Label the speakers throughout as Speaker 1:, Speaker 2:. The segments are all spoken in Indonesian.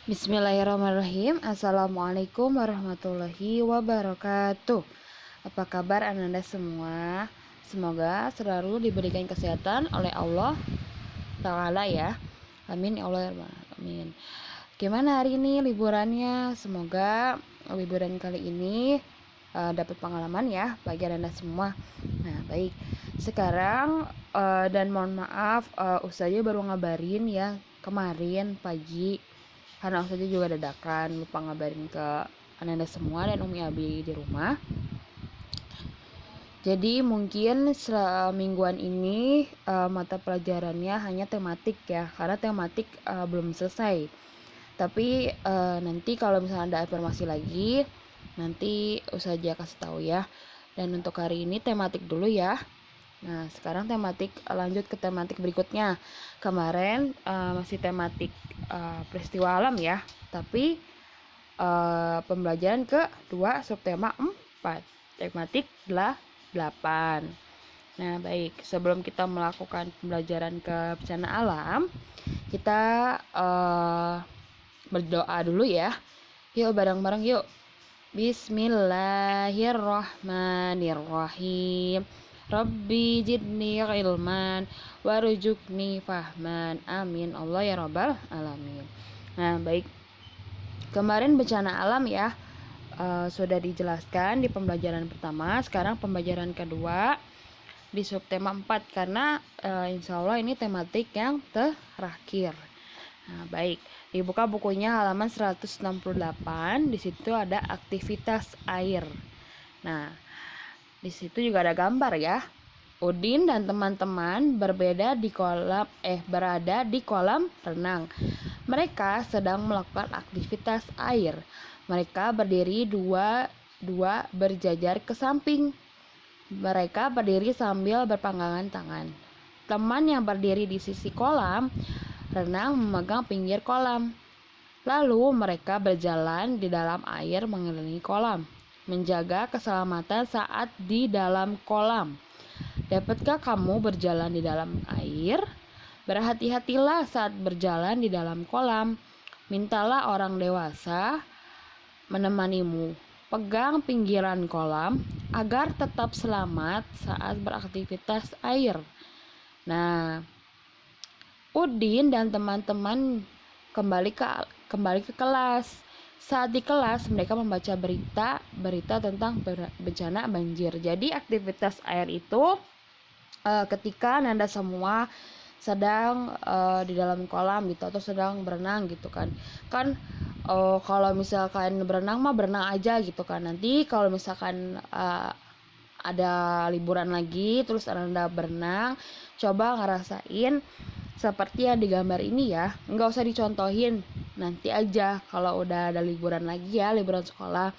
Speaker 1: Bismillahirrahmanirrahim. Assalamualaikum warahmatullahi wabarakatuh. Apa kabar Ananda semua? Semoga selalu diberikan kesehatan oleh Allah Ta'ala ya. Amin ya Allah. Amin. Gimana hari ini liburannya? Semoga liburan kali ini dapat pengalaman ya bagi Ananda semua. Nah baik, sekarang dan mohon maaf Ustazah baru ngabarin ya kemarin pagi, karena Ustazah juga dadakan lupa ngabarin ke Ananda semua dan Umi Abi di rumah. Jadi mungkin mingguan ini mata pelajarannya hanya tematik ya, karena tematik belum selesai. Tapi nanti kalau misalnya ada informasi lagi, nanti Ustazah kasih tahu ya. Dan untuk hari ini tematik dulu ya. Nah sekarang tematik, lanjut ke tematik berikutnya. Kemarin masih tematik peristiwa alam ya, tapi pembelajaran kedua subtema 4 tematik 8. Nah baik, sebelum kita melakukan pembelajaran ke bencana alam, kita berdoa dulu ya. Yuk bareng-bareng yuk. Bismillahirrahmanirrahim. Rabbi jidni ilman warujukni fahman. Amin Allah ya rabbal alamin. Nah baik, kemarin bencana alam ya sudah dijelaskan di pembelajaran pertama. Sekarang pembelajaran kedua di subtema 4, karena insya Allah ini tematik yang terakhir. Nah baik, dibuka bukunya halaman 168. Di situ ada aktivitas air. Nah di situ juga ada gambar ya. Udin dan teman-teman berada di kolam renang. Mereka sedang melakukan aktivitas air. Mereka berdiri dua berjajar ke samping. Mereka berdiri sambil berpanggangan tangan. Teman yang berdiri di sisi kolam renang memegang pinggir kolam. Lalu mereka berjalan di dalam air mengelilingi kolam, menjaga keselamatan saat di dalam kolam. Dapatkah kamu berjalan di dalam air? Berhati-hatilah saat berjalan di dalam kolam. Mintalah orang dewasa menemanimu. Pegang pinggiran kolam agar tetap selamat saat beraktivitas air. Nah, Udin dan teman-teman kembali ke kelas. Saat di kelas mereka membaca berita tentang bencana banjir. Jadi aktivitas air itu ketika Nanda semua sedang di dalam kolam gitu, atau sedang berenang gitu kan. Kalau misalkan berenang mah berenang aja gitu kan. Nanti kalau misalkan ada liburan lagi terus Anda berenang, coba ngerasain seperti yang digambar ini ya. Nggak usah dicontohin, nanti aja kalau udah ada liburan lagi ya, liburan sekolah.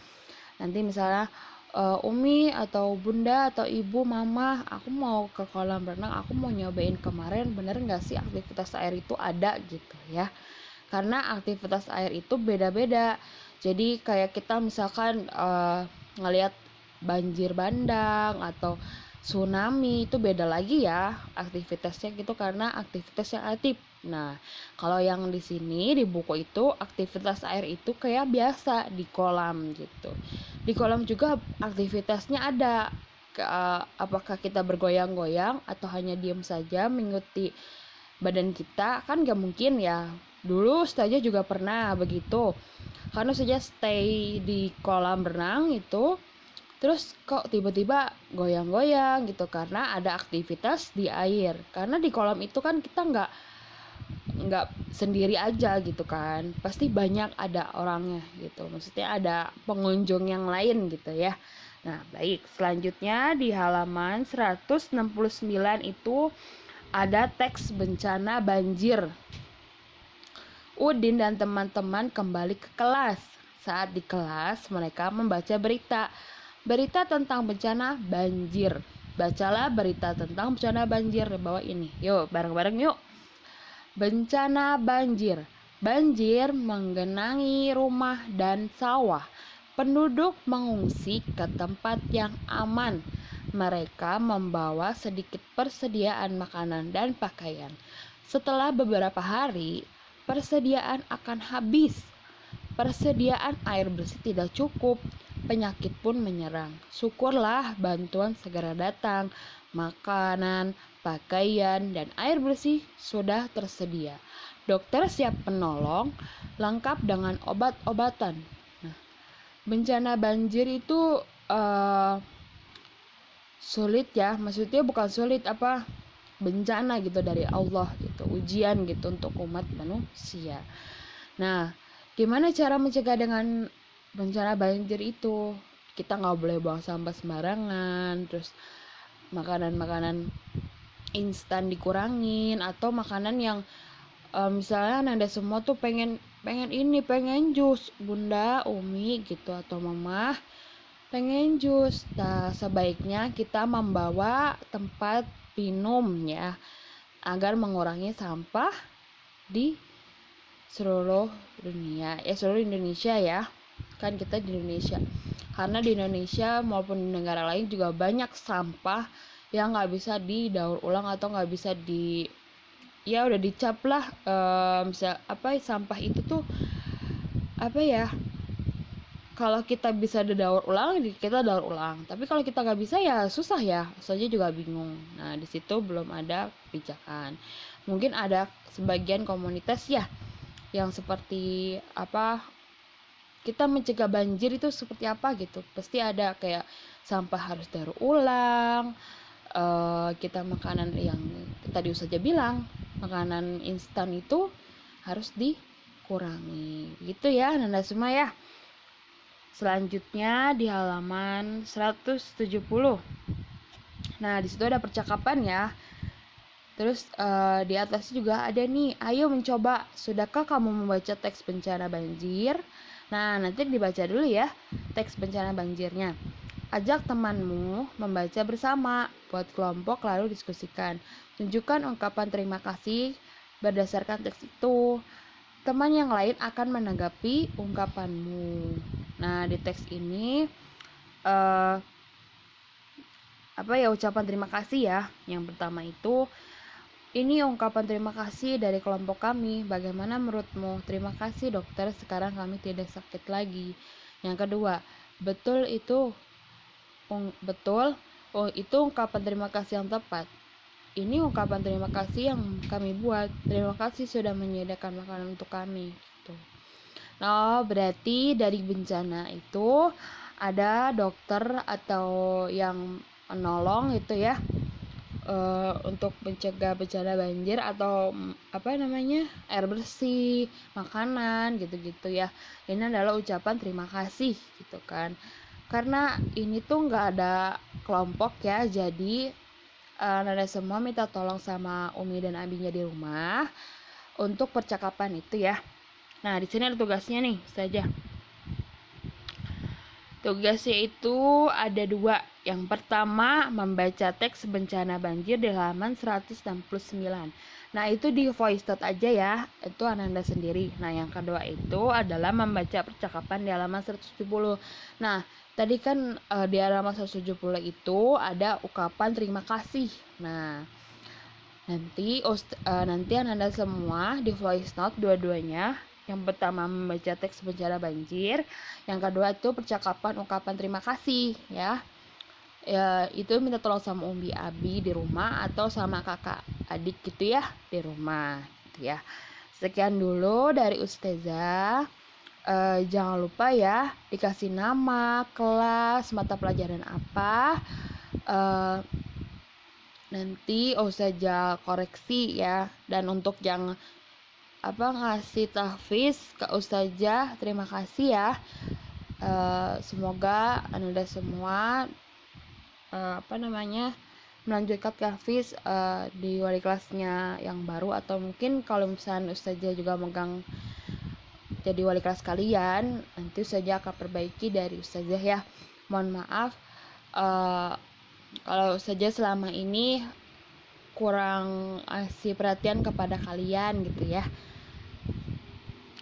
Speaker 1: Nanti misalnya Umi atau Bunda atau Ibu, Mama, aku mau ke kolam renang, aku mau nyobain kemarin, bener nggak sih aktivitas air itu ada gitu ya. Karena aktivitas air itu beda-beda. Jadi kayak kita misalkan ngelihat banjir bandang atau tsunami itu beda lagi ya aktivitasnya gitu, karena aktivitas yang aktif. Nah, kalau yang di sini di buku itu aktivitas air itu kayak biasa di kolam gitu. Di kolam juga aktivitasnya ada. Apakah kita bergoyang-goyang atau hanya diam saja mengikuti badan kita, kan gak mungkin ya. Dulu Ustazah juga pernah begitu, karena Ustazah stay di kolam renang itu, terus kok tiba-tiba goyang-goyang gitu karena ada aktivitas di air. Karena di kolam itu kan kita nggak sendiri aja gitu kan, pasti banyak ada orangnya gitu, maksudnya ada pengunjung yang lain gitu ya. Nah baik, selanjutnya di halaman 169 itu ada teks bencana banjir. Udin dan teman-teman kembali ke kelas. Saat di kelas mereka membaca berita tentang bencana banjir. Bacalah berita tentang bencana banjir di bawah ini. Yuk bareng-bareng yuk. Bencana banjir. Banjir menggenangi rumah dan sawah. Penduduk mengungsi ke tempat yang aman. Mereka membawa sedikit persediaan makanan dan pakaian. Setelah beberapa hari, persediaan akan habis. Persediaan air bersih tidak cukup, penyakit pun menyerang. Syukurlah bantuan segera datang. Makanan, pakaian, dan air bersih sudah tersedia. Dokter siap menolong, lengkap dengan obat-obatan. Nah, bencana banjir itu sulit ya, maksudnya bukan sulit bencana gitu dari Allah gitu, ujian gitu untuk umat manusia. Nah, gimana cara mencegah dengan bencana banjir itu? Kita nggak boleh buang sampah sembarangan, terus makanan-makanan instan dikurangin, atau makanan yang misalnya Nanda semua tuh pengen jus, Bunda, Umi gitu, atau Mama pengen jus. Nah, sebaiknya kita membawa tempat minum ya, agar mengurangi sampah di seluruh dunia, seluruh Indonesia ya, kan kita di Indonesia, karena di Indonesia maupun di negara lain juga banyak sampah yang nggak bisa didaur ulang atau nggak bisa udah dicap lah, sampah itu tuh kalau kita bisa didaur ulang kita daur ulang, tapi kalau kita nggak bisa ya susah ya, saja juga bingung. Nah, di situ belum ada kebijakan. Mungkin ada sebagian komunitas ya yang seperti kita mencegah banjir itu seperti apa gitu, pasti ada kayak sampah harus daur ulang, kita makanan yang tadi saja bilang, makanan instan itu harus dikurangi gitu ya Nanda semua ya. Selanjutnya di halaman 170. Nah, di situ ada percakapan ya. Terus di atas juga ada nih, ayo mencoba, sudahkah kamu membaca teks bencana banjir? Nah, nanti dibaca dulu ya teks bencana banjirnya. Ajak temanmu membaca bersama, buat kelompok lalu diskusikan. Tunjukkan ungkapan terima kasih berdasarkan teks itu. Teman yang lain akan menanggapi ungkapanmu. Nah, di teks ini ucapan terima kasih ya. Yang pertama itu, ini ungkapan terima kasih dari kelompok kami. Bagaimana menurutmu? Terima kasih dokter, sekarang kami tidak sakit lagi. Yang kedua, betul itu ungkapan terima kasih yang tepat. Ini ungkapan terima kasih yang kami buat. Terima kasih sudah menyediakan makanan untuk kami gitu. Nah, berarti dari bencana itu ada dokter atau yang menolong itu ya, untuk mencegah bencana banjir atau air bersih, makanan gitu-gitu ya. Ini adalah ucapan terima kasih gitu kan. Karena ini tuh nggak ada kelompok ya, jadi Nada semua minta tolong sama Umi dan Abinya di rumah untuk percakapan itu ya. Nah, di sini ada tugasnya nih saja. Tugasnya itu ada 2. Yang pertama, membaca teks bencana banjir di halaman 169. Nah, itu di voice note aja ya, itu Ananda sendiri. Nah, yang kedua itu adalah membaca percakapan di halaman 170. Nah, tadi kan di halaman 170 itu ada ungkapan terima kasih. Nah, nanti Ananda semua di voice note dua-duanya. Yang pertama membaca teks bencana banjir, yang kedua itu percakapan ungkapan terima kasih ya. Ya, itu minta tolong sama Umi Abi di rumah atau sama kakak adik gitu ya di rumah gitu ya. Sekian dulu dari Ustazah. Jangan lupa ya dikasih nama, kelas, mata pelajaran apa. Nanti Ustazah koreksi ya. Dan untuk yang ngasih tahfiz ke Ustazah, terima kasih ya. Semoga Anda semua melanjutkan tahfiz di wali kelasnya yang baru, atau mungkin kalau misalnya Ustazah juga megang jadi wali kelas kalian, nanti Ustazah akan perbaiki dari Ustazah ya. Mohon maaf kalau Ustazah selama ini kurang kasih perhatian kepada kalian gitu ya.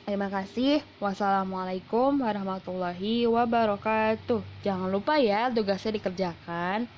Speaker 1: Terima kasih. Wassalamualaikum warahmatullahi wabarakatuh. Jangan lupa ya tugasnya dikerjakan.